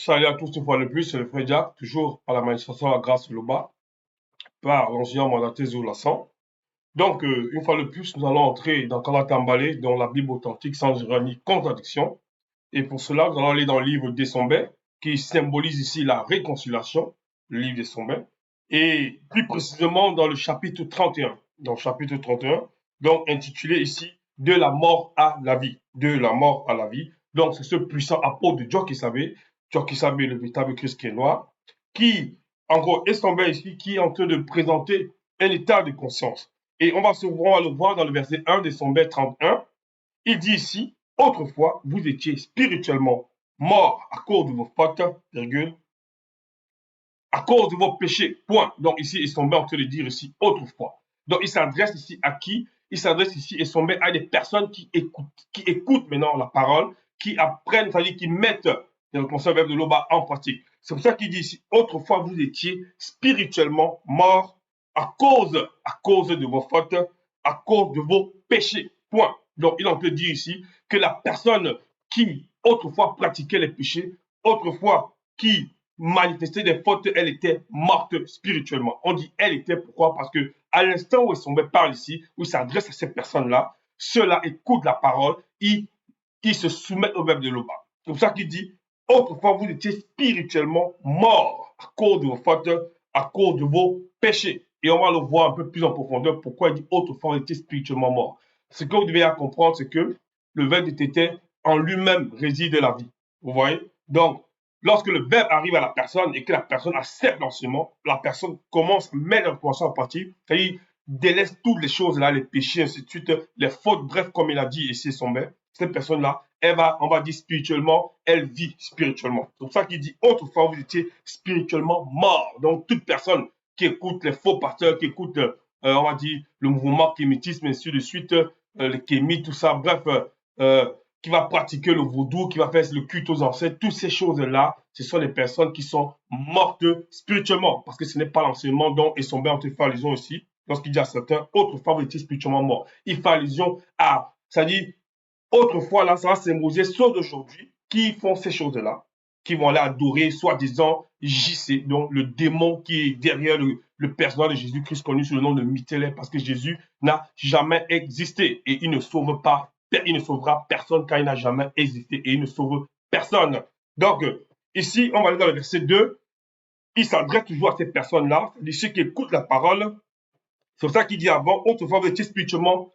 Salut à tous une fois de plus, c'est le frère Jack, toujours à la manifestation de la grâce Loba, par l'enseignant mandaté Zoulasan. Donc, une fois de plus, nous allons entrer dans Kalatambale, dans la Bible authentique sans erreur ni contradiction. Et pour cela, nous allons aller dans le livre des Sombais, qui symbolise ici la réconciliation, le livre des Sombais, et plus précisément dans le chapitre 31. Dans le chapitre 31, donc intitulé ici De la mort à la vie. De la mort à la vie. Donc, c'est ce puissant apôtre de Dieu qui savait le véritable Christ qui est noir, qui, en gros, est tombé ici, qui est en train de présenter un état de conscience. Et on va le voir dans le verset 1 de Sombais 31. Il dit ici, autrefois, vous étiez spirituellement morts à cause de vos fautes, virgule, à cause de vos péchés, point. Donc ici, ils sont bien en train de dire ici, autrefois. Donc il s'adresse ici à qui? Il s'adresse ici, ils sont bien à des personnes qui écoutent maintenant la parole, qui apprennent, c'est-à-dire qui mettent le concept de l'Oba en pratique. C'est pour ça qu'il dit ici, autrefois, vous étiez spirituellement morts à cause de vos fautes, à cause de vos péchés, point. Donc il en peut dire ici que la personne qui autrefois pratiquait les péchés, autrefois qui manifestait des fautes, elle était morte spirituellement. On dit elle était, pourquoi? Parce que à l'instant où Essombé parle ici, où il s'adresse à ces personnes-là, ceux-là écoutent la parole, ils se soumettent au verbe de l'Oba. C'est pour ça qu'il dit, autrefois vous étiez spirituellement morts à cause de vos fautes, à cause de vos péchés. Et on va le voir un peu plus en profondeur pourquoi il dit autrefois vous étiez spirituellement morts. Ce que vous devez comprendre, c'est que le verbe était en lui-même réside la vie. Vous voyez? Donc, lorsque le verbe arrive à la personne et que la personne accepte l'enseignement, la personne commence à mettre l'information en pratique, c'est-à-dire délaisse toutes les choses là, les péchés, ainsi de suite, les fautes, bref, comme il a dit ici son verbe, cette personne-là, on va dire spirituellement, elle vit spirituellement. C'est pour ça qu'il dit autrefois vous étiez spirituellement mort. Donc toute personne qui écoute les faux pasteurs, qui écoute, on va dire, le mouvement kémitisme, ainsi de suite, le kémie, tout ça, bref, qui va pratiquer le vaudou, qui va faire le culte aux ancêtres, toutes ces choses-là, ce sont des personnes qui sont mortes spirituellement, parce que ce n'est pas l'enseignement dont ils sont bien en fait allusion aussi, lorsqu'il dit à certains, autrefois vous étiez spirituellement morts. Il fait allusion à, c'est-à-dire, autrefois, là, ça va symboliser ceux d'aujourd'hui qui font ces choses-là, qui vont aller adorer, soi-disant, JC, donc le démon qui est derrière le personnage de Jésus-Christ connu sous le nom de Michel, parce que Jésus n'a jamais existé et il ne sauve pas, il ne sauvera personne car il n'a jamais existé et il ne sauve personne. Donc, ici, on va aller dans le verset 2. Il s'adresse toujours à ces personnes-là, ceux qui écoutent la parole. C'est pour ça qu'il dit avant, autrefois vous étiez spirituellement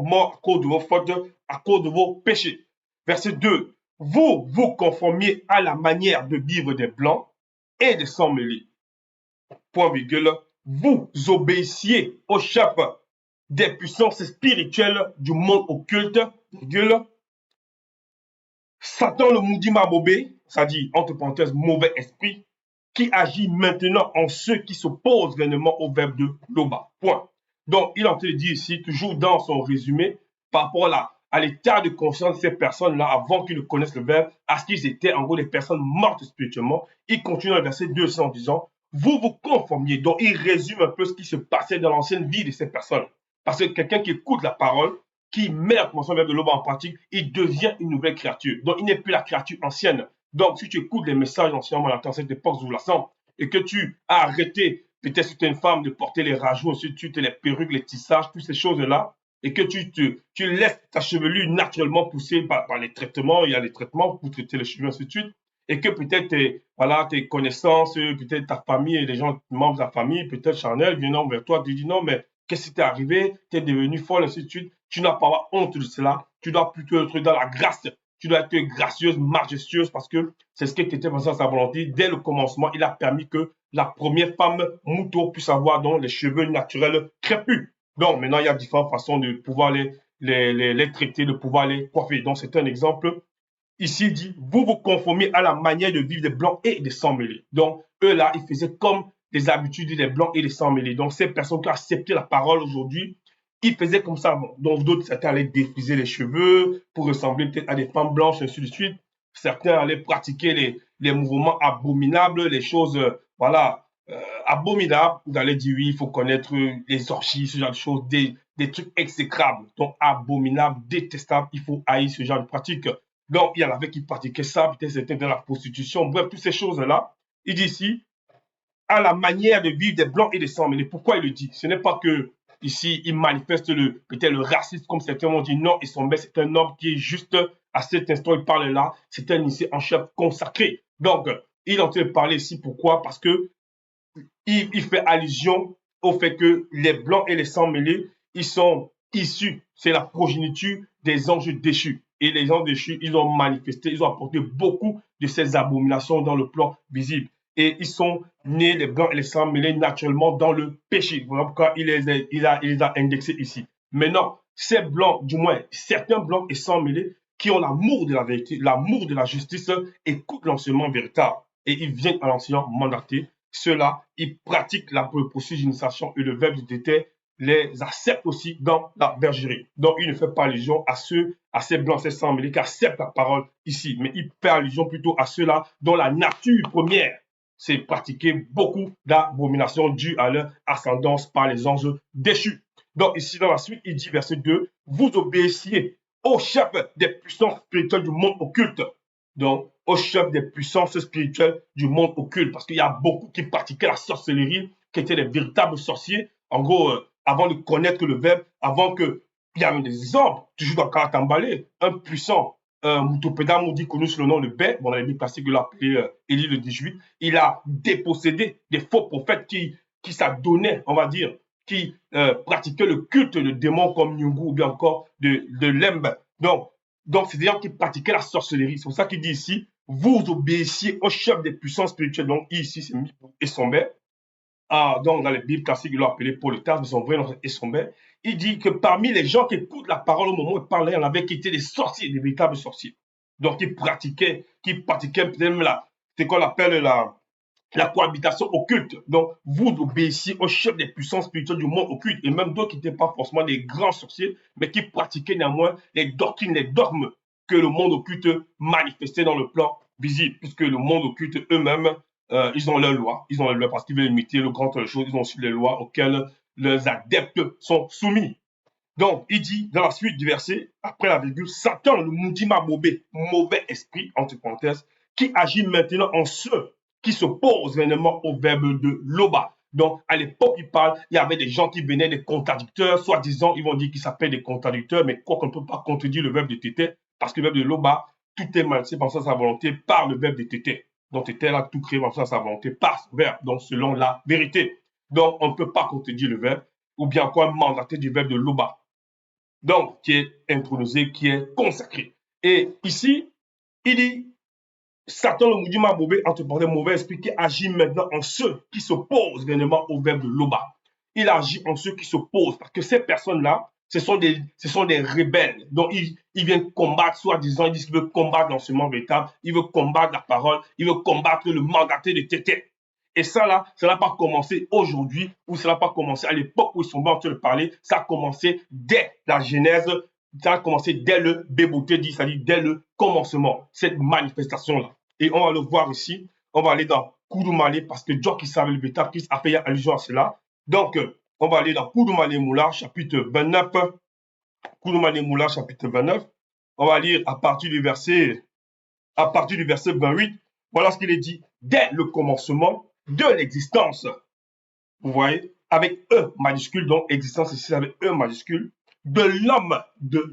mort à cause de vos fautes, à cause de vos péchés. Verset 2. Vous vous conformiez à la manière de vivre des blancs et des sans-mêlés. Point virgule. Vous obéissiez au chef des puissances spirituelles du monde occulte, virgule. Satan le maudit Mabobé, c'est-à-dire, entre parenthèses, mauvais esprit, qui agit maintenant en ceux qui s'opposent réellement au verbe de Loba. Point. Donc, il est en train de dire ici, toujours dans son résumé, par rapport à l'état de conscience de ces personnes-là, avant qu'ils ne connaissent le verbe, à ce qu'ils étaient en gros des personnes mortes spirituellement. Il continue dans le verset 200 en disant, vous vous conformiez. Donc, il résume un peu ce qui se passait dans l'ancienne vie de ces personnes. Parce que quelqu'un qui écoute la parole, qui met la convention de l'homme en pratique, il devient une nouvelle créature. Donc, il n'est plus la créature ancienne. Donc, si tu écoutes les messages anciennement à cette époque sous-jacente et que tu as arrêté, peut-être si tu es une femme, de porter les rajouts, ensuite tu les perruques, les tissages, toutes ces choses-là, et que tu laisses ta chevelure naturellement pousser par les traitements, il y a les traitements pour traiter les cheveux, ainsi de suite, et que peut-être voilà, tes connaissances, peut-être ta famille et les gens, membres de la famille, peut-être Chanel, viennent vers toi, tu dis non, mais qu'est-ce qui t'est arrivé? Tu es devenu folle, ainsi de suite. Tu n'as pas honte de cela. Tu dois plutôt être dans la grâce. Tu dois être gracieuse, majestueuse, parce que c'est ce qui était pensé à sa volonté. Dès le commencement, il a permis que la première femme mouton puisse avoir donc les cheveux naturels crépus. Donc maintenant, il y a différentes façons de pouvoir les traiter, de pouvoir les coiffer. Donc c'est un exemple. Ici, il dit, vous vous conformez à la manière de vivre des blancs et des sans-mêlés. Donc, eux là, ils faisaient comme des habitudes des blancs et des sans-mêlés. Donc, ces personnes qui ont accepté la parole aujourd'hui, ils faisaient comme ça avant. Donc, d'autres, certains allaient défriser les cheveux pour ressembler peut-être à des femmes blanches, ainsi de suite. Certains allaient pratiquer les mouvements abominables, les choses, voilà, abominables. Vous allez dire, oui, il faut connaître les orgies, ce genre de choses, des trucs exécrables. Donc, abominables, détestables, il faut haïr ce genre de pratiques. Donc, il y en avait qui pratiquaient ça, peut-être c'était de la prostitution, bref, toutes ces choses-là. Il dit ici, à la manière de vivre des blancs et des sans mêlés. Pourquoi il le dit? Ce n'est pas que ici il manifeste peut-être le racisme comme certains ont dit. Non, et son maître, c'est un homme qui est juste à cet instant, il parle là, c'est un lycée en chef consacré. Donc, il est en train de parler ici. Pourquoi? Parce que il fait allusion au fait que les blancs et les sans mêlés, ils sont issus, c'est la progéniture des anges déchus. Et les anges déchus, ils ont manifesté, ils ont apporté beaucoup de ces abominations dans le plan visible. Et ils sont nés, les blancs et les sans mêlés, naturellement dans le péché. Voilà pourquoi il les a indexés ici. Maintenant, ces blancs, du moins certains blancs et sans mêlés, qui ont l'amour de la vérité, l'amour de la justice, écoutent l'enseignement véritable. Et ils viennent à l'enseignant mandaté. Ceux-là, ils pratiquent la processus d'initiation et le verbe de déter les accepte aussi dans la bergerie. Donc, il ne fait pas allusion à ces blancs, ces sans mêlés qui acceptent la parole ici, mais il fait allusion plutôt à ceux-là dont la nature première, c'est pratiquer beaucoup d'abominations dues à leur ascendance par les anges déchus. Donc, ici, dans la suite, il dit, verset 2, vous obéissiez au chef des puissances spirituelles du monde occulte. Donc, au chef des puissances spirituelles du monde occulte, parce qu'il y a beaucoup qui pratiquaient la sorcellerie, qui étaient des véritables sorciers. En gros, avant de connaître le verbe, avant que il y a des exemples, toujours dans Karatambalé, un puissant Moutopéda Moudi, connu sous le nom de Bé, bon, dans les Bibles classiques, il l'a appelé Élie le 18, il a dépossédé des faux prophètes qui s'adonnaient, on va dire, qui pratiquaient le culte de démons comme Nyungu ou bien encore de Lembe. Donc c'est des gens qui pratiquaient la sorcellerie. C'est pour ça qu'il dit ici, vous obéissiez au chef des puissances spirituelles. Donc ici, c'est Mipou et Somber. Donc dans les Bibles classiques, il l'a appelé Polytas, mais son vrai nom est Somber. Il dit que parmi les gens qui écoutent la parole au moment où il parlait, il y en avait qui étaient des sorciers, des véritables sorciers. Donc qui pratiquaient peut-être même c'est qu'on appelle la cohabitation occulte. Donc, vous obéissiez au chef des puissances spirituelles du monde occulte, et même d'autres qui n'étaient pas forcément des grands sorciers, mais qui pratiquaient néanmoins les doctrines, les dogmes que le monde occulte manifestait dans le plan visible, puisque le monde occulte eux-mêmes, ils ont leurs lois, parce qu'ils veulent imiter le grand chose, ils ont aussi les lois auxquelles leurs adeptes sont soumis. Donc, il dit dans la suite du verset, après la virgule, Satan, le Moudima Bobé, mauvais esprit, entre parenthèses, qui agit maintenant en ceux qui s'opposent réellement au verbe de Loba. Donc, à l'époque, il y avait des gens qui venaient des contradicteurs, soi-disant, ils vont dire qu'ils s'appellent des contradicteurs, mais quoi qu'on ne peut pas contredire le verbe de Tété, parce que le verbe de Loba, tout est manifesté par sa volonté par le verbe de Tété. Donc, Tété a tout créé par sa volonté par ce verbe, donc selon la vérité. Donc, on ne peut pas contredire le verbe, ou bien quoi mandater du verbe de Loba. Donc, qui est intronisé, qui est consacré. Et ici, il dit, Satan le Moudima Bobé, entre parenthèses, mauvais esprit, qui agit maintenant en ceux qui s'opposent réellement au verbe de Loba. Il agit en ceux qui s'opposent, parce que ces personnes-là, ce sont des rebelles. Donc, ils viennent combattre, soi-disant, ils disent qu'ils veulent combattre l'enseignement véritable, ils veulent combattre la parole, ils veulent combattre le mandaté de Tété. Et ça, là, ça n'a pas commencé aujourd'hui, ou ça n'a pas commencé à l'époque où ils sont en train de parler, ça a commencé dès la Genèse, ça a commencé dès le Béboté dit, c'est-à-dire dès le commencement, cette manifestation-là. Et on va le voir ici, on va aller dans Koudoumale, parce que Dieu qui savait le bêta, Christ a fait allusion à cela. Donc, on va aller dans Koudoumale Moula, chapitre 29. Koudoumale Moula, chapitre 29. On va lire à partir du verset 28. Voilà ce qu'il est dit. Dès le commencement de l'existence, vous voyez, avec E majuscule, donc existence ici avec E majuscule, de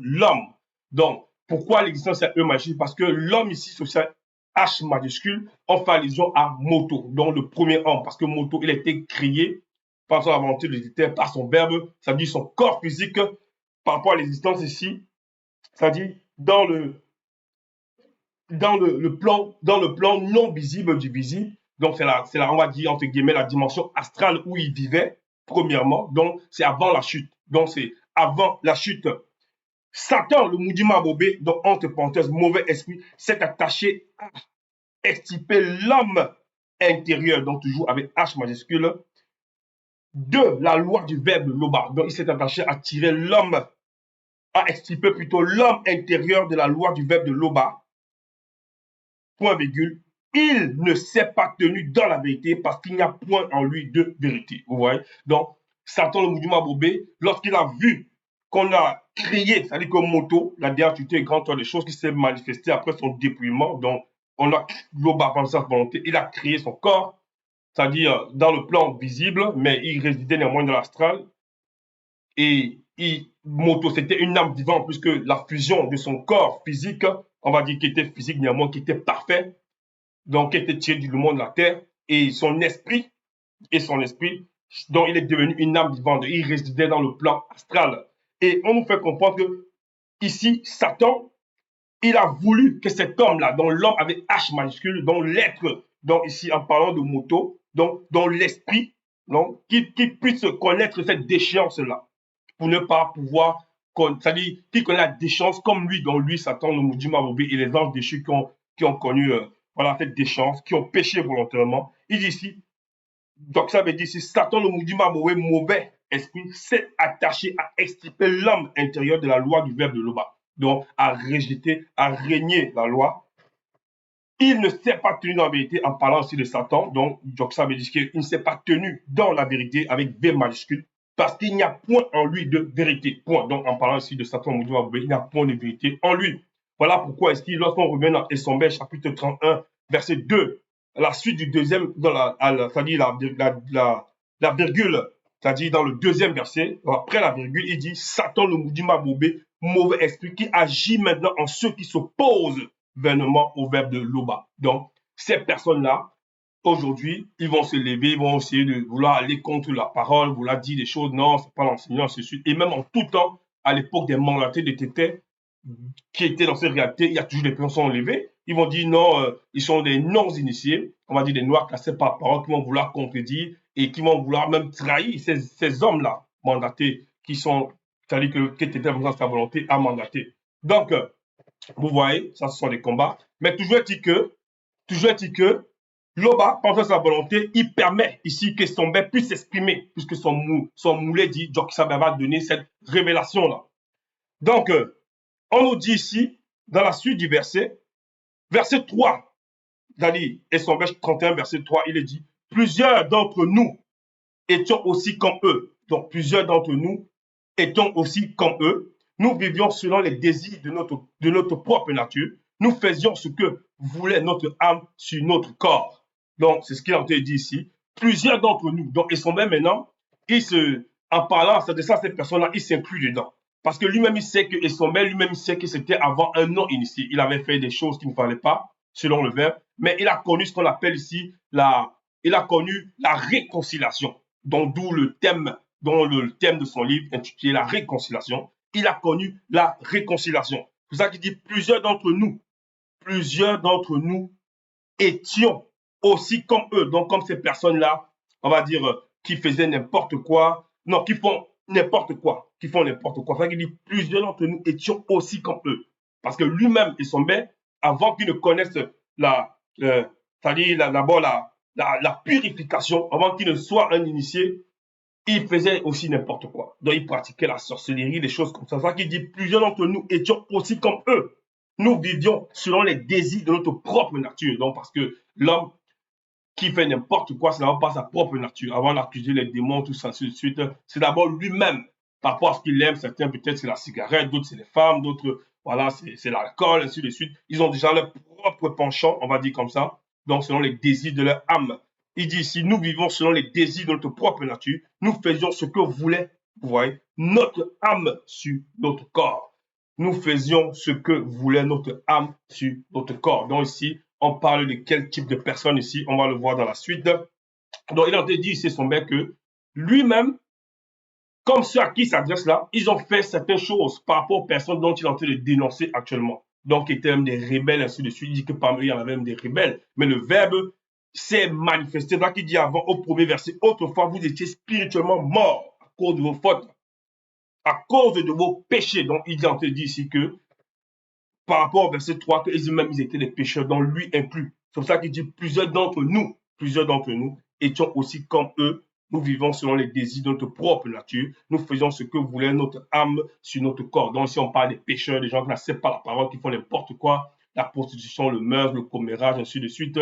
l'homme. Donc, pourquoi l'existence est E majuscule? Parce que l'homme ici, c'est H majuscule, on fait allusion à Moto, donc le premier homme, parce que Moto, il a été créé par son volonté de l'éditeur, par son verbe, ça veut dire son corps physique, par rapport à l'existence ici, c'est-à-dire dans le plan non visible du visible. Donc, c'est on va dire, entre guillemets, la dimension astrale où il vivait, premièrement. Donc, c'est avant la chute. Donc, c'est avant la chute. Satan, le Moudima Bobé, donc, entre parenthèses, mauvais esprit, s'est attaché à extirper l'homme intérieur, donc toujours avec H majuscule, de la loi du verbe Loba. Donc, il s'est attaché à tirer l'homme, à extirper plutôt l'homme intérieur de la loi du verbe de Loba. Point virgule, il ne s'est pas tenu dans la vérité parce qu'il n'y a point en lui de vérité. Vous voyez? Donc, Satan le Moudima Bobé, lorsqu'il a vu qu'on a créé, c'est-à-dire que Moto, la déatuité est grande, des choses qui s'est manifestées après son dépouillement. Donc, on a, Loba, par sa volonté, il a créé son corps, c'est-à-dire dans le plan visible, mais il résidait néanmoins dans l'astral. Et Moto, c'était une âme vivante, puisque la fusion de son corps physique, on va dire qu'il était physique néanmoins, qui était parfait, donc qui était tiré du monde de la terre, et son esprit, dont il est devenu une âme vivante, il résidait dans le plan astral. Et on nous fait comprendre que ici, Satan, il a voulu que cet homme-là, dont l'homme avec H majuscule, dont l'être, donc ici en parlant de Moto, donc dont l'esprit, donc qu'il puisse connaître cette déchéance-là, pour ne pas pouvoir, c'est-à-dire qu'il connaît la déchéance comme lui, dont lui, Satan, le maudit Mabobé et les anges déchus qui ont connu voilà, cette déchéance, qui ont péché volontairement. Il dit ici, donc ça veut dire si Satan, le maudit mauvais esprit, s'est attaché à extirper l'homme intérieur de la loi du verbe de l'Oba, donc à rejeter, à régner la loi. Il ne s'est pas tenu dans la vérité en parlant aussi de Satan, donc ça veut dire qu'il ne s'est pas tenu dans la vérité avec V majuscule, parce qu'il n'y a point en lui de vérité. Point. Donc en parlant ici de Satan, il n'y a point de vérité en lui. Voilà pourquoi est-ce qu'il, lorsqu'on revient dans Essombe, chapitre 31, verset 2, la suite du deuxième, c'est-à-dire la virgule, c'est-à-dire dans le deuxième verset, après la virgule, il dit Satan le maudit Mabobé, mauvais esprit qui agit maintenant en ceux qui s'opposent vainement au verbe de Loba. Donc, ces personnes-là, aujourd'hui, ils vont se lever, ils vont essayer de vouloir aller contre la parole, vouloir dire des choses, non, c'est pas l'enseignant, ainsi de suite. Et même en tout temps, à l'époque des mandatés de Tété, qui étaient dans cette réalité, il y a toujours des personnes levées. Ils vont dire non, ils sont des non-initiés, on va dire des noirs classés par parole, qui vont vouloir contredire et qui vont vouloir même trahir ces hommes-là mandatés, qui sont, c'est-à-dire que Tété, dans sa volonté, a mandaté. Donc, vous voyez, ça, ce sont des combats. Mais toujours est-il que, Loba, par sa volonté, il permet ici que son bête puisse s'exprimer, puisque son moulet dit, donc ça va donner cette révélation-là. Donc, on nous dit ici, dans la suite du verset 3, Dali et son verset 31, verset 3, il est dit, plusieurs d'entre nous étions aussi comme eux. Donc, plusieurs d'entre nous étions aussi comme eux. Nous vivions selon les désirs de notre propre nature. Nous faisions ce que voulait notre âme sur notre corps. Donc, c'est ce qu'il a été dit ici. Plusieurs d'entre nous, donc, ils sont même maintenant, en parlant de ça, cette personne-là, il s'inclut dedans. Parce que lui-même, il sait que Essombe, lui-même, il sait que c'était avant un non-initié. Il avait fait des choses qu'il ne fallait pas, selon le verbe, mais il a connu ce qu'on appelle ici il a connu la réconciliation. Donc, d'où le thème de son livre intitulé La réconciliation. Il a connu la réconciliation. C'est pour ça qu'il dit plusieurs d'entre nous étions aussi comme eux. Donc, comme ces personnes-là, on va dire, qui faisaient n'importe quoi, non, qui font n'importe quoi, C'est pour ça qu'il dit plusieurs d'entre nous étions aussi comme eux. Parce que lui-même, il semblait, avant qu'il ne connaisse c'est-à-dire d'abord la purification, avant qu'il ne soit un initié, il faisait aussi n'importe quoi. Donc, il pratiquait la sorcellerie, des choses comme ça. C'est ça qu'il dit, plusieurs d'entre nous étions aussi comme eux. Nous vivions selon les désirs de notre propre nature. Donc, parce que l'homme qui fait n'importe quoi, c'est d'abord pas sa propre nature. Avant d'accuser les démons, tout ça, ainsi de suite, c'est d'abord lui-même, par rapport à ce qu'il aime. Certains, peut-être, c'est la cigarette, d'autres, c'est les femmes, d'autres, voilà, c'est l'alcool, ainsi de suite. Ils ont déjà leur propre penchant, on va dire comme ça. Donc, selon les désirs de leur âme. Il dit ici, nous vivons selon les désirs de notre propre nature. Nous faisions ce que voulait, vous voyez, notre âme sur notre corps. Nous faisions ce que voulait notre âme sur notre corps. Donc ici, on parle de quel type de personne ici, on va le voir dans la suite. Donc il a dit ici son mec que lui-même, comme ceux à qui il s'adresse là, ils ont fait certaines choses par rapport aux personnes dont il est en train de dénoncer actuellement. Donc, ils étaient même des rebelles, ainsi de suite. Il dit que parmi eux, il y en avait même des rebelles. Mais le verbe s'est manifesté. Donc, il dit avant, au premier verset, autrefois, vous étiez spirituellement morts à cause de vos fautes, à cause de vos péchés. Donc, il est en train de dire ici que, par rapport au verset 3, que eux-mêmes, ils étaient des pécheurs, dont lui inclus. C'est pour ça qu'il dit plusieurs d'entre nous étions aussi comme eux. Nous vivons selon les désirs de notre propre nature. Nous faisons ce que voulait notre âme sur notre corps. Donc, si on parle des pécheurs, des gens qui n'acceptent pas la parole, qui font n'importe quoi, la prostitution, le meurtre, le commérage, ainsi de suite,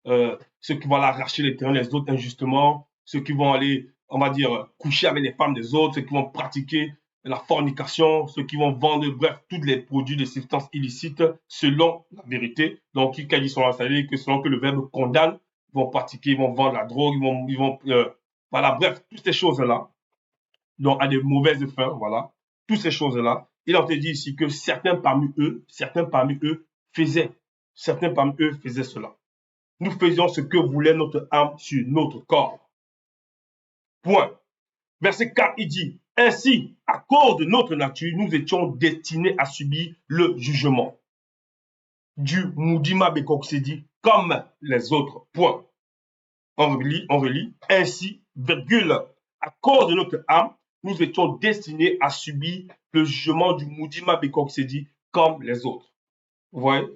ceux qui vont aller arracher les terrains des autres injustement, ceux qui vont aller, on va dire, coucher avec les femmes des autres, ceux qui vont pratiquer la fornication, ceux qui vont vendre, bref, tous les produits de substances illicites selon la vérité. Donc, qui ils sont installés, que selon que le verbe condamne, ils vont pratiquer, ils vont vendre la drogue, voilà, bref, toutes ces choses-là, donc à des mauvaises fins, voilà, toutes ces choses-là. Il en te dit ici que certains parmi eux faisaient, certains parmi eux faisaient cela. Nous faisions ce que voulait notre âme sur notre corps. Point. Verset 4, il dit, ainsi, à cause de notre nature, nous étions destinés à subir le jugement du Moudima Bekoksedi comme les autres. Point. On relit, ainsi, virgule, à cause de notre âme, nous étions destinés à subir le jugement du Moudima Bekoksedi comme les autres. Vous voyez?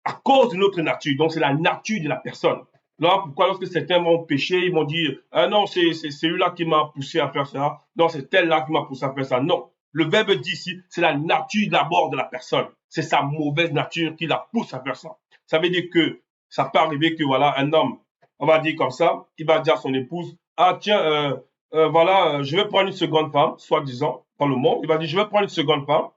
À cause de notre nature. Donc, c'est la nature de la personne. Là, pourquoi lorsque certains vont pécher, ils vont dire, ah non, c'est celui-là qui m'a poussé à faire ça. Non, c'est tel-là qui m'a poussé à faire ça. Non. Le verbe dit ici, c'est la nature d'abord de la personne. C'est sa mauvaise nature qui la pousse à faire ça. Ça veut dire que ça peut arriver que, voilà, un homme, on va dire comme ça, il va dire à son épouse, ah tiens, voilà, je vais prendre une seconde femme, soi-disant, dans le monde. Il va dire, je vais prendre une seconde femme.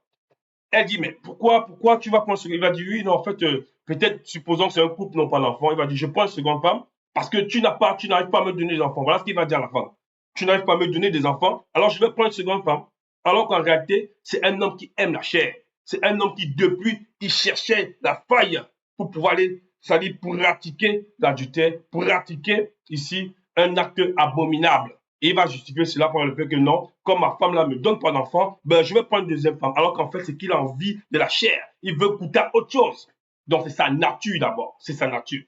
Elle dit, mais pourquoi tu vas prendre ce... Il va dire, oui, non, en fait, peut-être, supposons que c'est un couple, non pas l'enfant. Il va dire, je prends une seconde femme parce que tu n'arrives pas à me donner des enfants. Voilà ce qu'il va dire à la femme. Tu n'arrives pas à me donner des enfants, alors je vais prendre une seconde femme. Alors qu'en réalité, c'est un homme qui aime la chair. C'est un homme qui, depuis, il cherchait la faille pour pouvoir aller, c'est-à-dire pour pratiquer l'adultère, pour pratiquer ici un acte abominable. Et il va justifier cela par le fait que non, comme ma femme là me donne pas d'enfant, ben je vais prendre une deuxième femme. Alors qu'en fait, c'est qu'il a envie de la chair. Il veut goûter à autre chose. Donc c'est sa nature d'abord. C'est sa nature.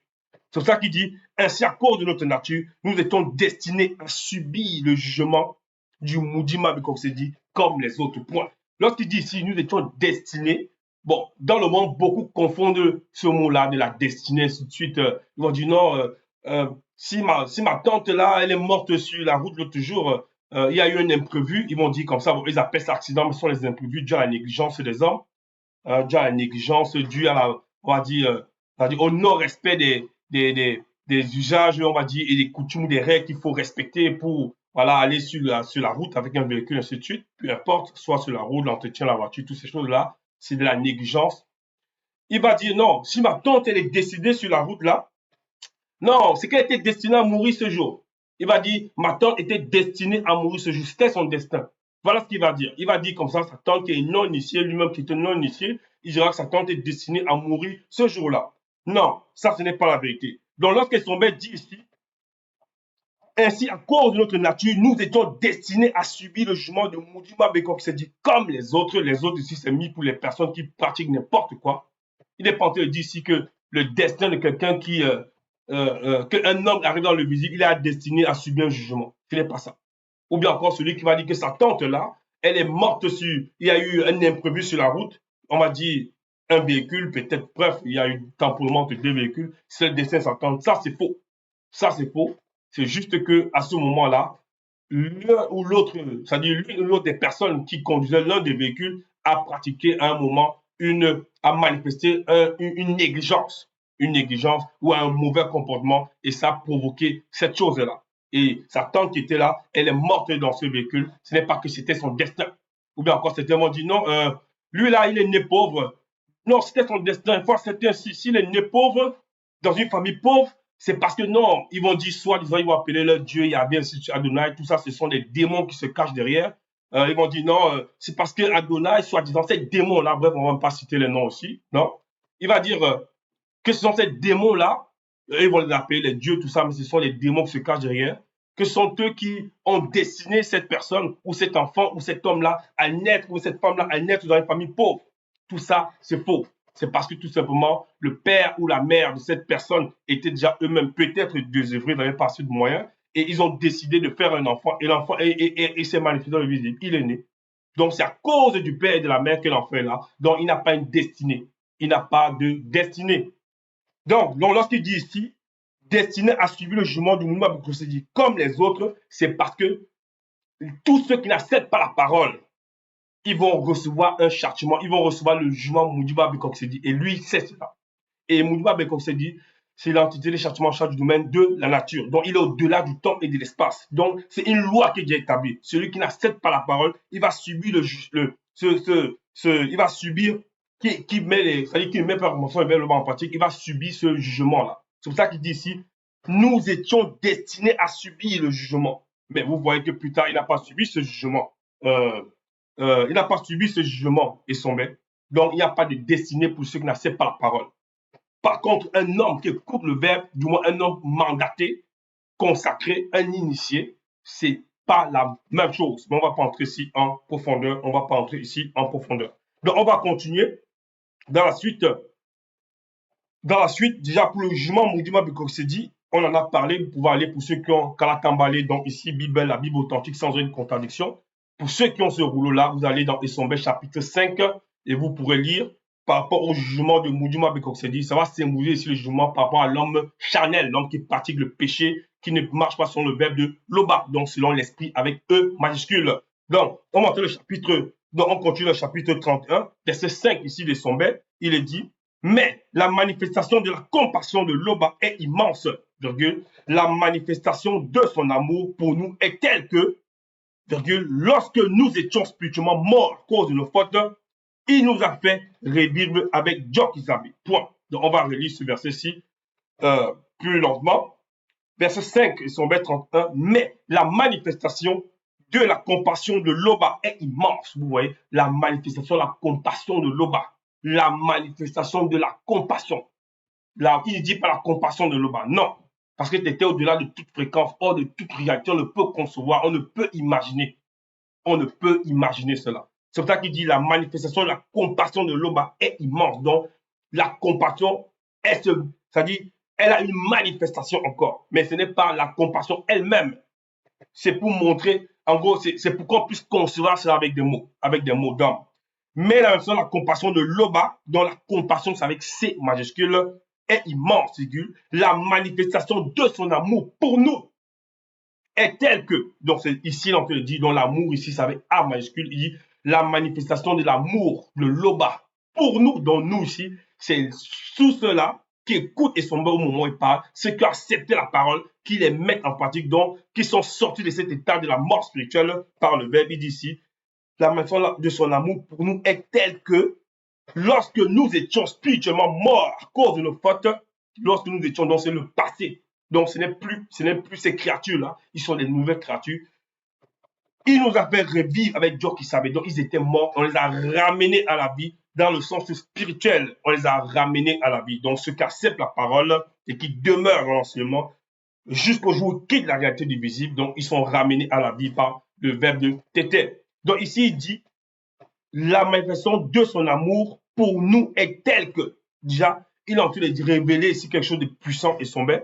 C'est pour ça qu'il dit, ainsi à cause de notre nature, nous étions destinés à subir le jugement du Moudima, comme c'est dit, comme les autres points. Lorsqu'il dit ici, nous étions destinés, bon, dans le monde, beaucoup confondent ce mot-là de la destinée, ainsi de suite. Ils vont dire non, si ma tante là, elle est morte sur la route l'autre jour, il y a eu un imprévu, ils vont dire comme ça, bon, ils appellent ça accident, mais ce sont les imprévus dû à la négligence des hommes, dû à la négligence, dû à la, on va dire au non-respect des usages, on va dire, et des coutumes, des règles qu'il faut respecter pour, voilà, aller sur la route avec un véhicule, ainsi de suite, peu importe, soit sur la route, l'entretien de la voiture, toutes ces choses-là, c'est de la négligence. Il va dire non, si ma tante, elle est décédée sur la route là, non, c'est qu'elle était destinée à mourir ce jour. Il va dire, ma tante était destinée à mourir ce jour. C'était son destin. Voilà ce qu'il va dire. Il va dire comme ça, sa tante qui est non initiée, lui-même qui est non initié, il dira que sa tante est destinée à mourir ce jour-là. Non, ça, ce n'est pas la vérité. Donc, lorsque son maître dit ici, ainsi, à cause de notre nature, nous étions destinés à subir le jugement de Moudima Bekok. C'est dit comme les autres. Les autres ici, c'est mis pour les personnes qui pratiquent n'importe quoi. Il est pas en train de dire ici que le destin de quelqu'un qu'un homme arrive dans le visible, il est destiné à subir un jugement. Ce n'est pas ça. Ou bien encore celui qui va dire que sa tante là, elle est morte sur, il y a eu un imprévu sur la route, on va dire un véhicule, peut-être, bref, il y a eu tamponnement de deux véhicules, c'est le destin de sa tante. Ça, c'est faux. Ça, c'est faux. C'est juste que à ce moment-là, l'un ou l'autre, c'est-à-dire l'une ou l'autre des personnes qui conduisaient l'un des véhicules a pratiqué à un moment a manifesté une négligence ou un mauvais comportement et ça a provoqué cette chose-là. Et sa tante qui était là, elle est morte dans ce véhicule. Ce n'est pas que c'était son destin. Ou bien encore, certains m'ont dit non, lui là, il est né pauvre. Non, c'était son destin. Une fois, c'était s'il est né pauvre, dans une famille pauvre, c'est parce que non, ils vont dire soit ils vont appeler leur Dieu, il y a bien Adonai, tout ça, ce sont des démons qui se cachent derrière. Ils vont dire non, c'est parce que Adonai, soi-disant, ces démons-là, bref, on va même pas citer les noms aussi, non. Il va dire que ce sont ces démons-là, ils vont les appeler les dieux, tout ça, mais ce sont les démons qui se cachent derrière, que ce sont eux qui ont destiné cette personne, ou cet enfant, ou cet homme-là à naître, ou cette femme-là à naître dans une famille pauvre. Tout ça, c'est faux. C'est parce que tout simplement, le père ou la mère de cette personne était déjà eux-mêmes peut-être désœuvrés, n'avaient pas assez de moyens, et ils ont décidé de faire un enfant, et l'enfant s'est manifesté dans le visible. Il est né. Donc, c'est à cause du père et de la mère que l'enfant est là. Donc, il n'a pas une destinée. Il n'a pas de destinée. Donc lorsqu'il dit ici, destiné à suivre le jugement du mouvement dit comme les autres, c'est parce que tous ceux qui n'acceptent pas la parole, ils vont recevoir un châtiment, ils vont recevoir le jugement Moudiba Bekoksedi. Et lui, c'est cela. Et Moudiba Bekoksedi, c'est l'entité des châtiments en charge du domaine de la nature. Donc, il est au-delà du temps et de l'espace. Donc, c'est une loi qui est déjà établie. Celui qui n'accepte pas la parole, il va subir il va subir, qui met les, c'est-à-dire qui ne met pas le en pratique, il va subir ce jugement-là. C'est pour ça qu'il dit ici, nous étions destinés à subir le jugement. Mais vous voyez que plus tard, il n'a pas subi ce jugement. Il n'a pas subi ce jugement et son maître. Donc, il n'y a pas de destinée pour ceux qui n'acceptent pas la parole. Par contre, un homme qui écoute le verbe, du moins un homme mandaté, consacré, un initié, c'est pas la même chose. Mais on va pas entrer ici en profondeur. On va pas entrer ici en profondeur. Donc, on va continuer dans la suite. Dans la suite, déjà pour le jugement Moudima Bekoksedi, on en a parlé. Vous pouvez aller pour ceux qui ont Kalakambalé, donc ici, Bible, la Bible authentique sans aucune contradiction. Pour ceux qui ont ce rouleau-là, vous allez dans Essombe chapitre 5 et vous pourrez lire par rapport au jugement de Moudima Bekoksedi. Ça va symboliser ici le jugement par rapport à l'homme charnel, l'homme qui pratique le péché, qui ne marche pas selon le verbe de Loba, donc selon l'esprit avec E majuscule. Donc, on monte le chapitre, donc on continue le chapitre 31, verset 5 ici de Essombe. Il est dit, mais la manifestation de la compassion de Loba est immense, virgule. La manifestation de son amour pour nous est telle que, virgule, lorsque nous étions spirituellement morts à cause de nos fautes, il nous a fait revivre avec Jokizabi. Point. Donc on va relire ce verset-ci plus lentement. Verset 5, son verset 31. Mais la manifestation de la compassion de Loba est immense. Vous voyez, la manifestation de la compassion de Loba. La manifestation de la compassion. Là, il ne dit pas la compassion de Loba. Non. Parce que tu étais au-delà de toute fréquence, hors de toute réalité. On ne peut concevoir, on ne peut imaginer. On ne peut imaginer cela. C'est pour ça qu'il dit la manifestation de la compassion de Loba est immense. Donc, la compassion, ça dit, elle a une manifestation encore. Mais ce n'est pas la compassion elle-même. C'est pour montrer, en gros, c'est pour qu'on puisse concevoir cela avec des mots d'homme. Mais la compassion de Loba, dont la compassion, c'est avec C majuscule, est immense, virgule. La manifestation de son amour pour nous est telle que, donc ici, on te le dit, dans l'amour, ici, c'est avec A majuscule, il dit la manifestation de l'amour, le Loba, pour nous, dont nous ici, c'est sous cela qui écoutent et sont bons au moment où ils parlent, ceux qui ont accepté la parole, qui les mettent en pratique, donc, qui sont sortis de cet état de la mort spirituelle par le verbe, il dit ici, la manifestation de son amour pour nous est telle que, lorsque nous étions spirituellement morts à cause de nos fautes, lorsque nous étions dans le passé, donc ce n'est plus ces créatures-là, ils sont des nouvelles créatures. Il nous a fait revivre avec Dieu qui savait. Donc ils étaient morts, on les a ramenés à la vie dans le sens spirituel. On les a ramenés à la vie. Donc ceux qui acceptent la parole et qui demeurent dans l'enseignement jusqu'au jour où ils quittent la réalité du visible, donc ils sont ramenés à la vie par le verbe de tété. Donc ici il dit la manifestation de son amour pour nous est telle que, déjà, il est en train de révéler ici quelque chose de puissant et sombre.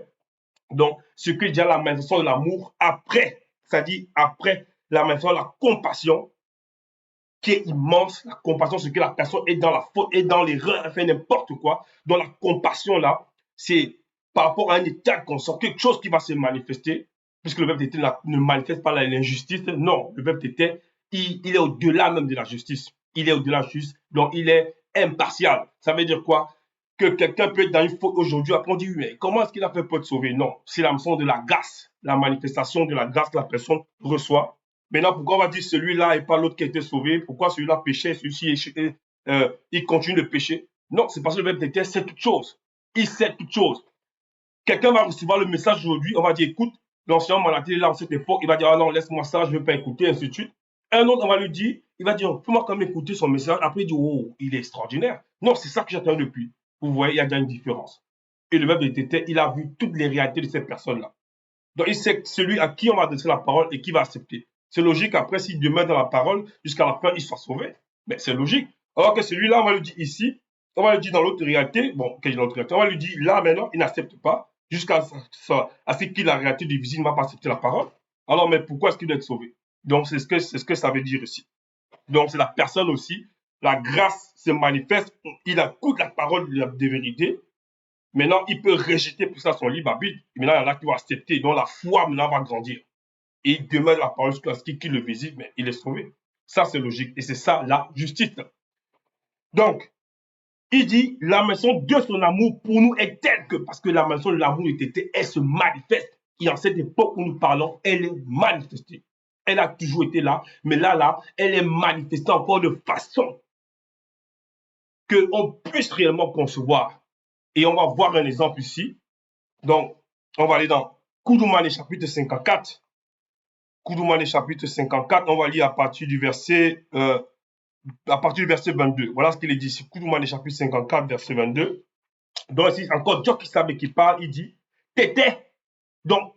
Donc, ce que déjà la manifestation de l'amour après, c'est-à-dire après la manifestation de la compassion, qui est immense, la compassion, c'est que la personne est dans la faute, est dans l'erreur, elle fait n'importe quoi. Donc, la compassion, là, c'est par rapport à un état de conscience, quelque chose qui va se manifester, puisque le verbe d'été ne manifeste pas l'injustice. Non, le verbe d'été, il est au-delà même de la justice. Il est au-delà de la justice, donc il est impartial. Ça veut dire quoi? Que quelqu'un peut être dans une faute aujourd'hui, après on dit, mais comment est-ce qu'il a fait pour être sauvé? Non, c'est la mission de la grâce, la manifestation de la grâce que la personne reçoit. Maintenant, pourquoi on va dire celui-là et pas l'autre qui a été sauvé? Pourquoi celui-là péchait, celui-ci il continue de pécher? Non, c'est parce que le verbe d'été sait toute chose. Il sait toute chose. Quelqu'un va recevoir le message aujourd'hui, on va dire, écoute, l'ancien mandaté là en cette époque, il va dire, ah non, laisse-moi ça, je ne veux pas écouter, ainsi de suite. Un autre, on va lui dire, il va dire, fais-moi quand même écouter son message. Après, il dit, oh, il est extraordinaire. Non, c'est ça que j'attends depuis. Vous voyez, il y a déjà une différence. Et le verbe d'été, il a vu toutes les réalités de cette personne-là. Donc, il sait celui à qui on va adresser la parole et qui va accepter. C'est logique, après, s'il demeure dans la parole, jusqu'à la fin, il soit sauvé. Mais c'est logique. Alors que celui-là, on va lui dire ici, on va lui dire dans l'autre réalité, bon, quelle est l'autre réalité? On va lui dire là, maintenant, il n'accepte pas, jusqu'à ce qu'il la réalité du visible ne va pas accepter la parole. Alors, mais pourquoi est-ce qu'il doit être sauvé? Donc, c'est ce que ça veut dire ici. Donc, c'est la personne aussi, la grâce se manifeste, il écoute la parole de vérité. Maintenant, il peut rejeter pour ça son libre arbitre. Maintenant, il y en a qui vont accepter. Donc, la foi, maintenant, va grandir. Et il demeure la parole jusqu'à ce qu'il le visite, mais il est sauvé. Ça, c'est logique. Et c'est ça, la justice. Donc, Il dit, la maison de son amour pour nous est telle que, parce que la maison de l'amour de Tété, elle se manifeste. Et en cette époque où nous parlons, elle est manifestée. Elle a toujours été là, mais là, elle est manifestée encore de façon qu'on puisse réellement concevoir. Et on va voir un exemple ici. Donc, on va aller dans Koudoumane chapitre 54. Koudoumane chapitre 54, on va lire à partir du verset 22. Voilà ce qu'il est dit ici. Koudoumane chapitre 54, verset 22. Donc ici, encore Dieu qui savait qui parle, il dit, Tété. Donc,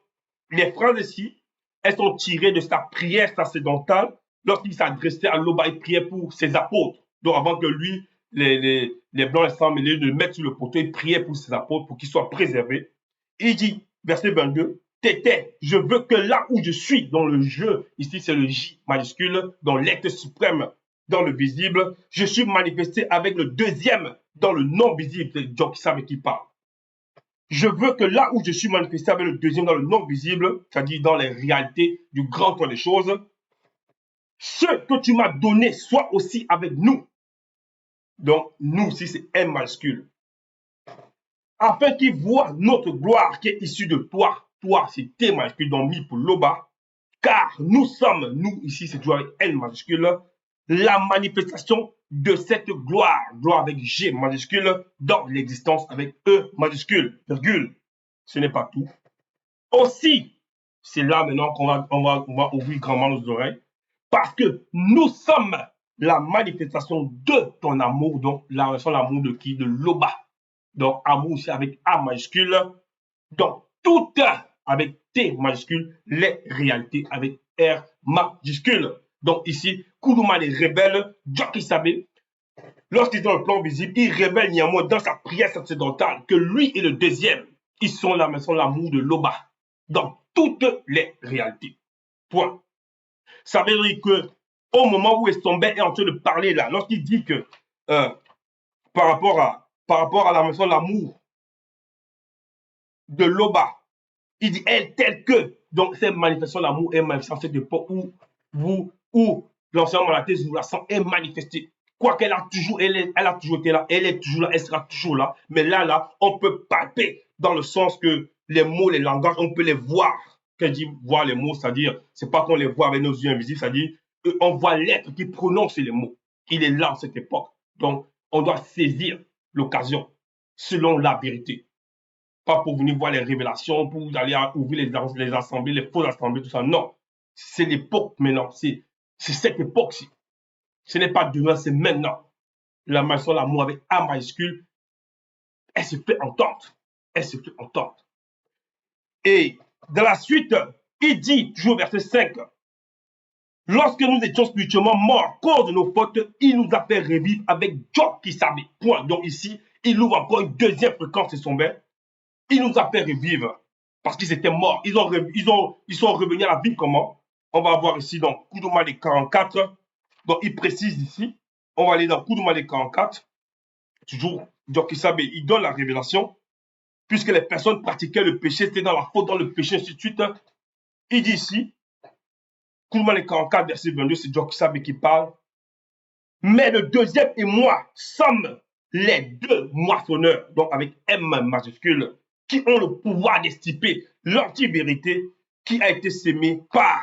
les phrases ici, elles sont tirées de sa prière sacerdotale lorsqu'il s'adressait à Loba, il priait pour ses apôtres. Donc, avant que lui, les blancs et sans mêlés le mettent sur le poteau, il priait pour ses apôtres pour qu'ils soient préservés. Il dit, verset 22, Tété, je veux que là où je suis, dans le jeu, ici c'est le J majuscule, dans l'être suprême, dans le visible, je suis manifesté avec le deuxième dans le non visible, c'est Dieu qui savait qui parle. Je veux que là où je suis manifesté avec le deuxième dans le non visible, c'est-à-dire dans les réalités du grand temps des choses, ce que tu m'as donné soit aussi avec nous. Donc, nous, si c'est M majuscule. Afin qu'ils voient notre gloire qui est issue de toi. Toi, c'est T majuscule, donc mis pour l'Oba. Car nous sommes, nous, ici, c'est toujours avec N majuscule, la manifestation de cette gloire, gloire avec G majuscule, dans l'existence avec E majuscule, virgule. Ce n'est pas tout. Aussi, c'est là maintenant qu'on va ouvrir grandement nos oreilles, parce que nous sommes la manifestation de ton amour, donc l'amour de qui? De l'Oba. Donc, amour aussi avec A majuscule, donc tout avec T majuscule, les réalités avec R majuscule. Donc ici, Koudouma les rebelles, Dieu qui savait, lorsqu'ils ont le plan visible, ils révèlent néanmoins dans sa prière sacerdotale que lui et le deuxième, ils sont la maison l'amour de l'Oba, dans toutes les réalités. Point. Ça veut dire que au moment où Estombé est en train de parler là, lorsqu'il dit que par rapport à la maison l'amour de l'Oba, il dit elle telle que, donc cette manifestation d'amour est manifestée en cette époque où l'enseignement de la thèse est manifesté. Quoi qu'elle a toujours, elle a toujours été là, elle est toujours là, elle sera toujours là. Mais là, on peut palper dans le sens que les mots, les langages, on peut les voir. Quand je dis voir les mots, c'est-à-dire, c'est pas qu'on les voit avec nos yeux invisibles, c'est-à-dire, on voit l'être qui prononce les mots. Il est là en cette époque. Donc, on doit saisir l'occasion selon la vérité. Pas pour venir voir les révélations, pour aller ouvrir les assemblées, les fausses assemblées, tout ça. Non. C'est l'époque maintenant. C'est cette époque-ci. Ce n'est pas demain, c'est maintenant. La maison, l'amour avec A majuscule, elle se fait entendre. Elle se fait entendre. Et dans la suite, il dit, toujours verset 5, lorsque nous étions spirituellement morts à cause de nos fautes, il nous a fait revivre avec Dieu qui savait. Point. Donc ici, il ouvre encore une deuxième fréquence, c'est son bain. Il nous a fait revivre parce qu'ils étaient morts. Ils sont revenus à la vie comment? On va voir ici dans Koudouma les 44. Donc il précise ici. On va aller dans Koudouma les 44. Toujours, donc il donne la révélation. Puisque les personnes pratiquaient le péché, c'était dans la faute, dans le péché, ainsi de suite. Il dit ici, Koudouma les 44, verset 22, c'est Dieu qui parle. Mais le deuxième et moi sommes les deux moissonneurs, donc avec M majuscule, qui ont le pouvoir d'estiper l'anti-vérité qui a été sémée par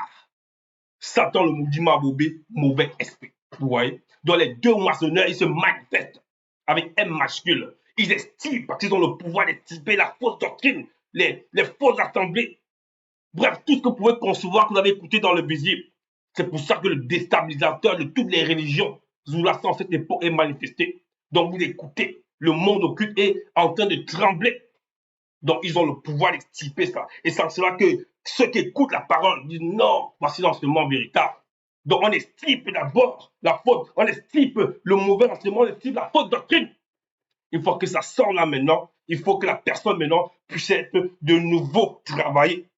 Satan, le maudit Bobé, mauvais esprit. Vous voyez? Donc les deux moissonneurs, ils se manifestent avec M majuscule. Ils estiment, parce qu'ils ont le pouvoir d'estiper la fausse doctrine, les fausses assemblées. Bref, tout ce que vous pouvez concevoir, que vous avez écouté dans le visible. C'est pour ça que le déstabilisateur de toutes les religions, Zoula, en cette époque, est manifesté. Donc vous écoutez, le monde occulte est en train de trembler. Donc, ils ont le pouvoir d'extirper ça. Et c'est cela que ceux qui écoutent la parole disent non, voici l'enseignement véritable. Donc, on extirpe d'abord la faute, on extirpe le mauvais enseignement, on extirpe la faute doctrine. Il faut que ça sorte là maintenant. Il faut que la personne maintenant puisse être de nouveau travaillée.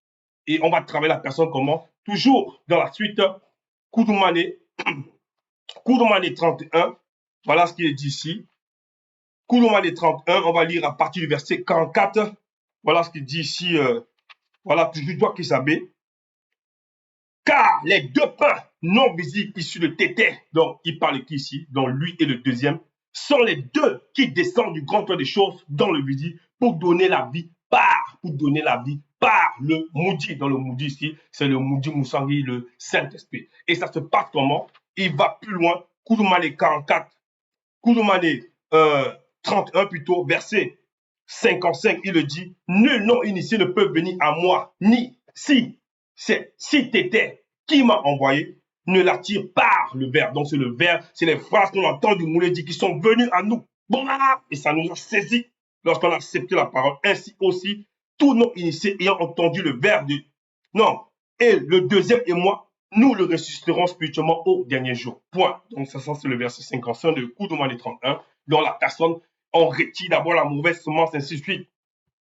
Et on va travailler la personne comment? Toujours dans la suite, Koudoumane 31. Voilà ce qui est dit ici. Koudoumane 31, on va lire à partir du verset 44. Voilà ce qu'il dit ici. Voilà, toujours toi qui savais. Car les deux pains non visibles issus de Tété, donc il parle qui ici, donc lui et le deuxième, sont les deux qui descendent du grand toit des choses dans le midi pour donner la vie par le Moudi. Dans le Moudi ici, c'est le Moudi Moussangui, le Saint-Esprit. Et ça se passe comment? Il va plus loin. Koudoumane 44, Koudoumane 31 plutôt, verset 55, il le dit, nul non initié ne peut venir à moi, ni si t'étais qui m'a envoyé, ne l'attire par le verbe. Donc c'est le verbe, c'est les phrases qu'on entend du Mouledi qui sont venues à nous. Bon, et ça nous a saisi lorsqu'on a accepté la parole. Ainsi aussi, tous nos initiés ayant entendu le verbe de... Non, et le deuxième et moi, nous le ressusciterons spirituellement au dernier jour. Point. Donc ça c'est le verset 55 de Koudoumane 31, dont la personne, on retire d'abord la mauvaise semence, ainsi de suite.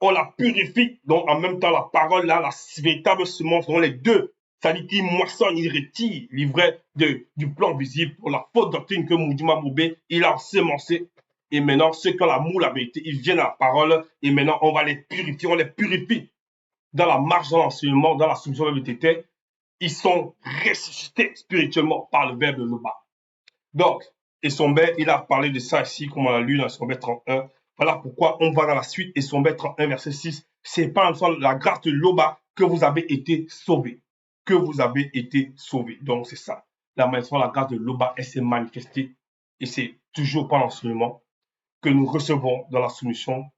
On la purifie, donc en même temps la parole là, la véritable semence, sont les deux. Ça dit qu'il moissonne, il retire l'ivraie du plan visible pour la faute doctrine que Moudima Boubé, il a semencé. Et maintenant, ceux qui ont l'amour, la vérité, ils viennent à la parole et maintenant on va les purifier, on les purifie. Dans la marche, dans l'enseignement, dans la soumission de la vérité, ils sont ressuscités spirituellement par le verbe de Loba. Donc, Essombé, il a parlé de ça ici, comme on l'a lu dans Essombé 31. Voilà pourquoi on va dans la suite, Essombé 31, verset 6. C'est par la grâce de Loba que vous avez été sauvés. Que vous avez été sauvés. Donc, c'est ça. La grâce de Loba, elle s'est manifestée. Et c'est toujours par l'enseignement que nous recevons dans la soumission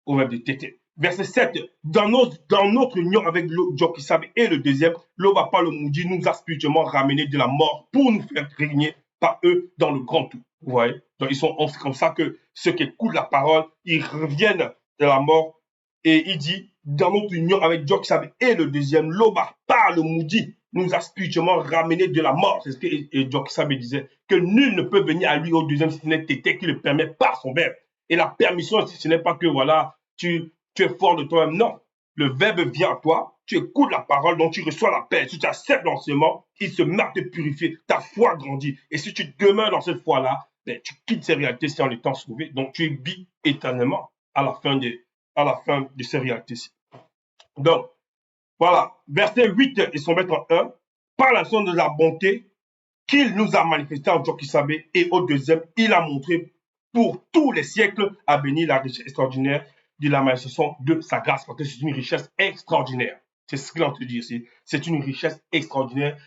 au verbe de Tété. Verset 7, dans notre union avec Djokisab et le deuxième, Loba par le Moudi nous a spirituellement ramenés de la mort pour nous faire régner par eux dans le grand tout. Vous voyez? Donc ils sont comme ça que ceux qui écoutent la parole, ils reviennent de la mort. Et il dit, dans notre union avec Djokisab et le deuxième, Loba par le Moudi nous a spirituellement ramenés de la mort. C'est ce que Djokisab disait, que nul ne peut venir à lui au deuxième si ce n'est Tété qui le permet par son verbe. Et la permission, ce n'est pas que voilà, tu es fort de toi-même. Non. Le verbe vient à toi, tu écoutes la parole, donc tu reçois la paix. Si tu acceptes l'enseignement, il se met à te purifier. Ta foi grandit. Et si tu demeures dans cette foi-là, ben, tu quittes ces réalités si en étant sauvé. Donc tu vis éternellement à la fin de ces réalités-ci. Donc, voilà. Verset 8 et son maître 1. Par la de la bonté qu'il nous a manifesté en Djokisab et au deuxième, il a montré pour tous les siècles à bénir la richesse extraordinaire de la manifestation de sa grâce, parce que c'est une richesse extraordinaire. C'est ce qu'il a te dit ici. C'est une richesse extraordinaire.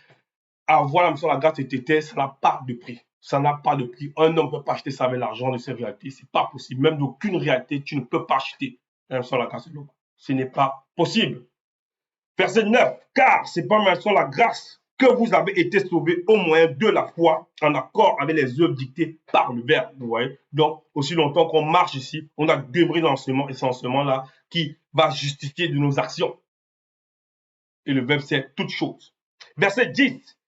Avoir la grâce de Tété, ça n'a pas de prix. Ça n'a pas de prix. Un homme ne peut pas acheter ça avec l'argent de ses réalités. C'est pas possible. Même d'aucune réalité, tu ne peux pas acheter la grâce de l'homme. Ce n'est pas possible. Verset 9. Car c'est pas même sur la grâce que vous avez été sauvés au moyen de la foi, en accord avec les œuvres dictées par le verbe. Vous voyez? Donc, aussi longtemps qu'on marche ici, on a demeuré l'enseignement, et c'est l'enseignement là qui va justifier de nos actions. Et le verbe, c'est toute chose. Verset 10.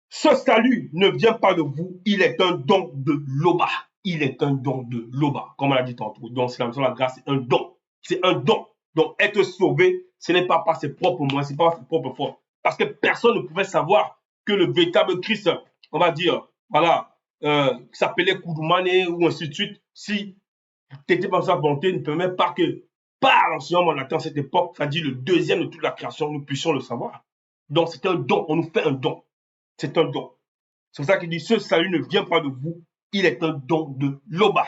Ce salut ne vient pas de vous, il est un don de Loba. Il est un don de Loba, comme on l'a dit tantôt. Donc, c'est la grâce, c'est un don. C'est un don. Donc, être sauvé, ce n'est pas par ses propres moyens, ce n'est pas par ses propres forces. Parce que personne ne pouvait savoir que le véritable Christ, on va dire, voilà, s'appelait Koudoumane ou ainsi de suite, si tu étais par sa volonté, ne permet pas que par l'enseignement latin à cette époque, c'est-à-dire le deuxième de toute la création, nous puissions le savoir. Donc, c'est un don, on nous fait un don. C'est un don. C'est pour ça qu'il dit, ce salut ne vient pas de vous, il est un don de Loba.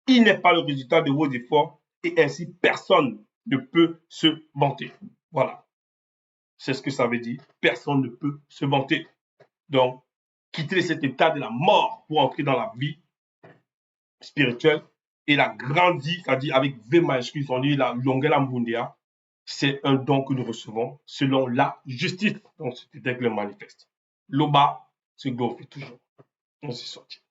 Il n'est pas le résultat de vos efforts et ainsi personne ne peut se vanter. Voilà. C'est ce que ça veut dire. Personne ne peut se vanter. Donc, quitter cet état de la mort pour entrer dans la vie spirituelle et la grandir, c'est-à-dire avec V majuscule, on dit la longueur mbundia, c'est un don que nous recevons selon la justice. Donc, c'était que le manifeste. Loba se glorifie toujours. On s'est sorti.